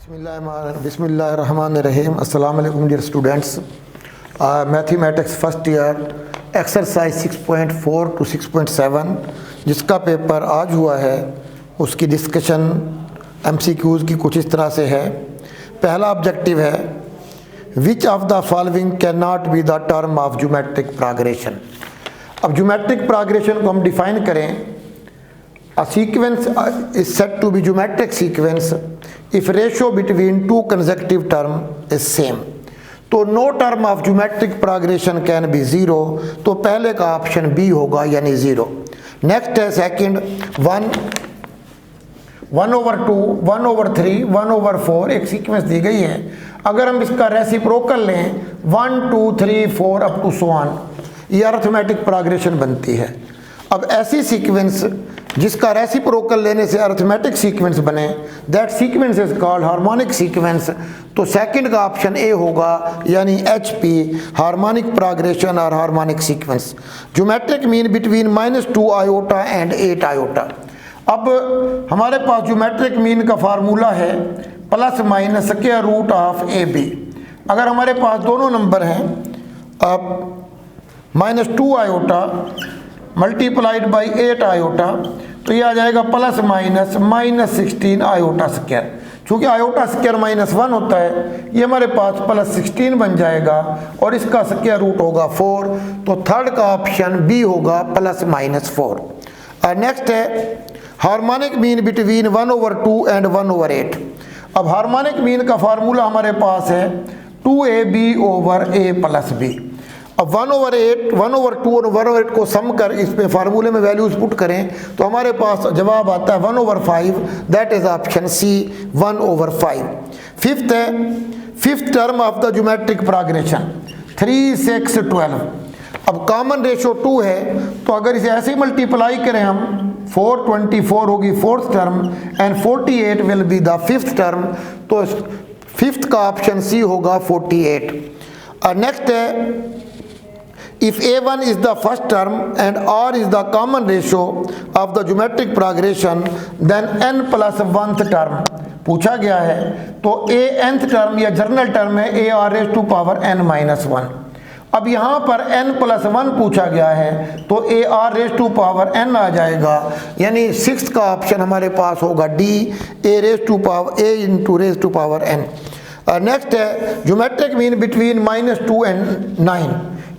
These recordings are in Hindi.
बिस्मिल्लाहिर्रहमानिर्रहीम। अस्सलाम वालेकुम dear students. Mathematics first year exercise 6.4 to 6.7 जिसका पेपर आज हुआ है, उसकी डिस्कशन MCQs की कुछ इस तरह से है। पहला ऑब्जेक्टिव है which of the following can not be the term of geometric progression. अब ज्योमेट्रिक प्रोग्रेशन को हम डिफाइन करें। A sequence is said to be geometric sequence if ratio between two consecutive terms is same। तो no term of geometric progression can be zero, तो पहले का ऑप्शन बी होगा यानी जीरो। नेक्स्ट है सेकंड 1/2, 1/3, 1/4 एक सीक्वेंस दी गई है। अगर हम इसका रेसिप्रोकल लें 1 2 3 4 अप टू सो ऑन, ये अरिथमेटिक प्रोग्रेशन बनती है। अब ऐसी सीक्वेंस जिसका रेसिप्रोकल लेने से अरिथमेटिक सीक्वेंस बने, that sequence is called harmonic sequence. तो सेकंड का ऑप्शन ए होगा यानी HP, हार्मोनिक प्रोग्रेशन और harmonic sequence. Geometric mean between -2 iota and 8 iota. अब हमारे पास ज्योमेट्रिक मीन का फार्मूला है plus minus square root of AB। अगर हमारे पास दोनों नंबर हैं, अब -2 आयोटा मल्टीप्लाइड बाई 8 आयोटा, तो ये आ जाएगा प्लस माइनस -16 आयोटा स्क्वायर। चूँकि आयोटा स्क्वायर -1 होता है, ये हमारे पास +16 बन जाएगा और इसका स्क्वायर रूट होगा 4। तो थर्ड का ऑप्शन बी होगा +-4। नेक्स्ट है हार्मोनिक मीन बिटवीन 1/2 एंड 1/8। अब हार्मोनिक मीन का फार्मूला हमारे पास है 2AB/A + B। अब 1/8, 1/2 और 1/8 को सम कर इसमें फार्मूले में वैल्यूज पुट करें तो हमारे पास जवाब आता है 1/5, that is option C 1/5। Fifth है fifth term of the geometric progression 3 6 12। अब कॉमन रेशो 2 है, तो अगर इसे ऐसे ही मल्टीप्लाई करें हम 424 होगी fourth term and 48 will be the fifth term. तो फिफ्थ का ऑप्शन सी होगा 48। नेक्स्ट है if A1 is the first term and R is the common ratio of the geometric progression, then n plus 1th term पूछा गया है। तो A nth टर्म या जर्नल टर्म है AR⁻n-1। अब यहाँ पर n + 1 पूछा गया है, तो AR⁻n आ जाएगा, यानी सिक्स्थ का ऑप्शन हमारे पास होगा D, A⁻n। नेक्स्ट है ज्योमेट्रिक मीन बिटवीन -2 एंड 9।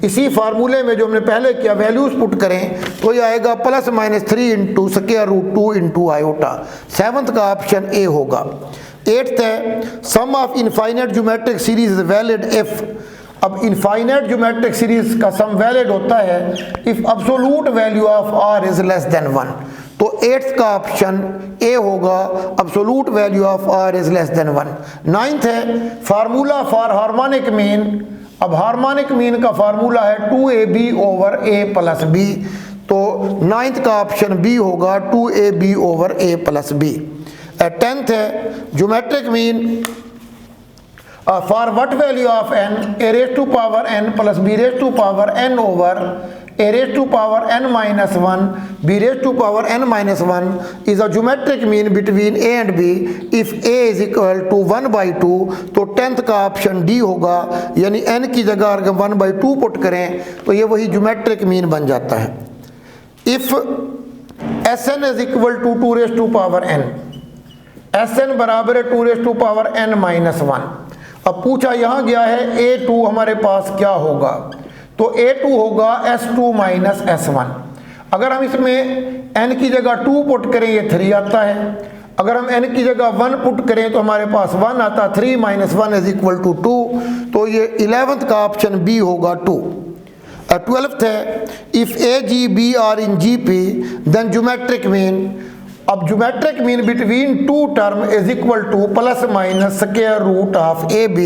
इसी फार्मूले में जो हमने पहले किया वैल्यूज पुट करें तो ये आएगा +-3 × √2 × आयोटा। सेवंथ का ऑप्शन ए होगा। एट्थ है sum of infinite geometric series is valid if. अब इनफाइनाइट ज्योमेट्रिक सीरीज का सम वैलिड होता है if absolute value of R is less than 1। तो एट्थ का ऑप्शन ए होगा, absolute value of R is less than 1। Ninth है फार्मूला फॉर हार्मोनिक मीन। अब हार्मोनिक मीन का फार्मूला है 2AB/A + B। तो नाइन्थ का ऑप्शन बी होगा 2AB/A + B। टेंथ है geometric mean for what value of n A⁻n + B⁻n/A⁻n-1 B⁻n-1 is a geometric mean between A and B if A is equal to 1/2। तो 10th का ऑप्शन डी होगा, यानी n की जगह अगर 1/2 पुट करें तो ये वही ज्योमेट्रिक मीन बन जाता है। If Sn is equal to 2n, Sn बराबर है 2n-1। अब पूछा यहाँ गया है A2 हमारे पास क्या होगा, तो A2 होगा S2 - S1। अगर हम इसमें n की जगह 2 पुट करें ये 3 आता है। अगर हम n की जगह 1 पुट करें तो हमारे पास 1 आता, 3 - 1 = 2। तो ये 11th का ऑप्शन बी होगा 2। 12th है if AG/B are in GP then geometric mean। अब geometric mean between 2 term is equal to +-स्क्वायर रूट ऑफ AB।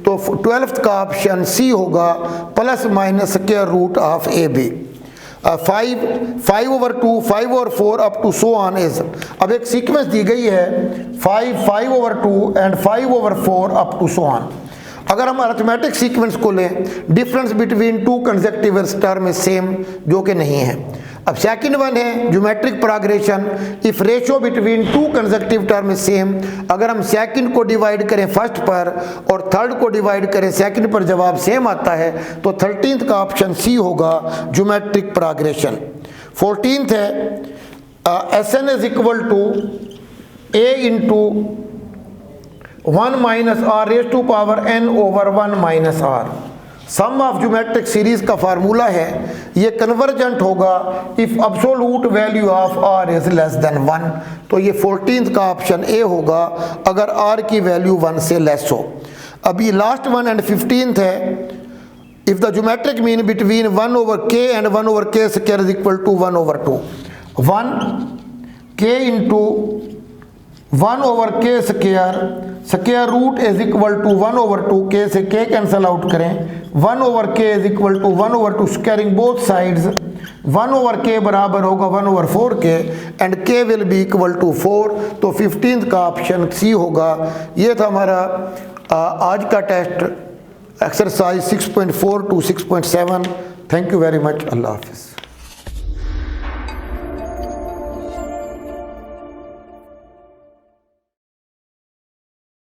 तो 12th का ऑप्शन सी होगा +-स्क्वायर root of AB। 5/2, 5/4 up to so on is. अब एक सीक्वेंस दी गई है 5/2 and 5/4 up to so on. अगर हम अरिथमेटिक सीक्वेंस को लें, difference between 2 consecutive term is same, जो कि नहीं है। अब सेकंड वन है geometric progression, if ratio between two consecutive term is same, अगर हम सेकंड को डिवाइड करें फर्स्ट पर और थर्ड को डिवाइड करें सेकंड पर जवाब सेम आता है तो 13th का ऑप्शन सी होगा ज्योमेट्रिक प्रोग्रेशन। 14th है S N is equal to A into 1 minus R raise to power N over 1 minus R. Sum of geometric series का फार्मूला है, ये कन्वर्जेंट होगा if absolute value of R is less than 1, तो ये 14th का ऑप्शन ए होगा अगर आर की वैल्यू 1 से लेस हो। अभी लास्ट वन एंड 15th है if the geometric mean between 1 over K and 1 over K square is equal to 1 over 2, 1 K into 1 over K square root is equal to 1 over 2, K से के कैंसल आउट करें, 1 over K is equal to 1 over 2 squaring both sides, 1 over K बराबर होगा 1 ओवर 4 के एंड के विल बी इक्वल टू 4, तो 15th का ऑप्शन सी होगा। ये था हमारा आज का test exercise 6.4 to 6.7। Thank you very much. अल्लाह हाफिज़।